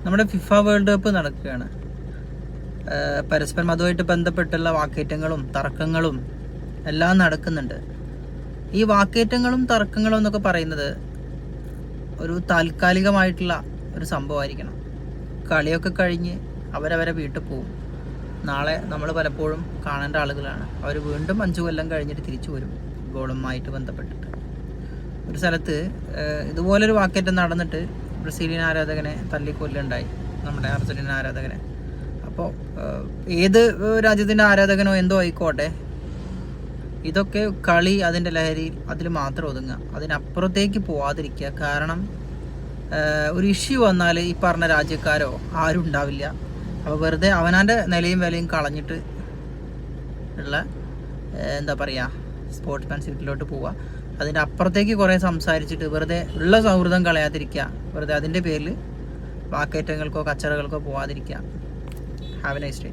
നമ്മുടെ FIFA world cup നടക്കുകയാണ്. പരസ്പരം അതുമായിട്ട് ബന്ധപ്പെട്ടുള്ള വാക്കേറ്റങ്ങളും തർക്കങ്ങളും എല്ലാം നടക്കുന്നുണ്ട്. ഈ വാക്കേറ്റങ്ങളും തർക്കങ്ങളും എന്നൊക്കെ പറയുന്നത് ഒരു താൽക്കാലികമായിട്ടുള്ള ഒരു സംഭവമായിരിക്കണം. കളിയൊക്കെ കഴിഞ്ഞ് അവരവരെ വീട്ടിൽ പോകും. നാളെ നമ്മൾ പലപ്പോഴും കാണേണ്ട ആളുകളാണ്. അവർ വീണ്ടും 5 കൊല്ലം കഴിഞ്ഞിട്ട് തിരിച്ചു വരും ഫുട്ബോളുമായിട്ട് ബന്ധപ്പെട്ടിട്ട്. ഒരു സ്ഥലത്ത് ഇതുപോലൊരു വാക്കേറ്റം നടന്നിട്ട് ബ്രസീലിയൻ ആരാധകനെ തല്ലിക്കൊല്ലുണ്ടായി, നമ്മുടെ അർജന്റീന ആരാധകനെ. അപ്പോൾ ഏത് രാജ്യത്തിൻ്റെ ആരാധകനോ എന്തോ ആയിക്കോട്ടെ, ഇതൊക്കെ കളി, അതിൻ്റെ ലഹരിയിൽ അതിൽ മാത്രം ഒതുങ്ങുക, അതിനപ്പുറത്തേക്ക് പോവാതിരിക്കുക. കാരണം ഒരു ഇഷ്യൂ വന്നാൽ ഈ പറഞ്ഞ രാജ്യക്കാരോ ആരും ഉണ്ടാവില്ല. അപ്പോൾ വെറുതെ അവനാൻ്റെ നിലയും വിലയും കളഞ്ഞിട്ട് ഉള്ള എന്താ പറയുക, സ്പോർട്സ്മാൻഷിപ്പിലോട്ട് പോവുക. അതിൻ്റെ അപ്പുറത്തേക്ക് കുറേ സംസാരിച്ചിട്ട് വെറുതെ ഉള്ള സൗഹൃദം കളയാതിരിക്കുക. വെറുതെ അതിൻ്റെ പേരിൽ വാക്കേറ്റങ്ങൾക്കോ കച്ചറകൾക്കോ പോവാതിരിക്കുക. Have a nice day.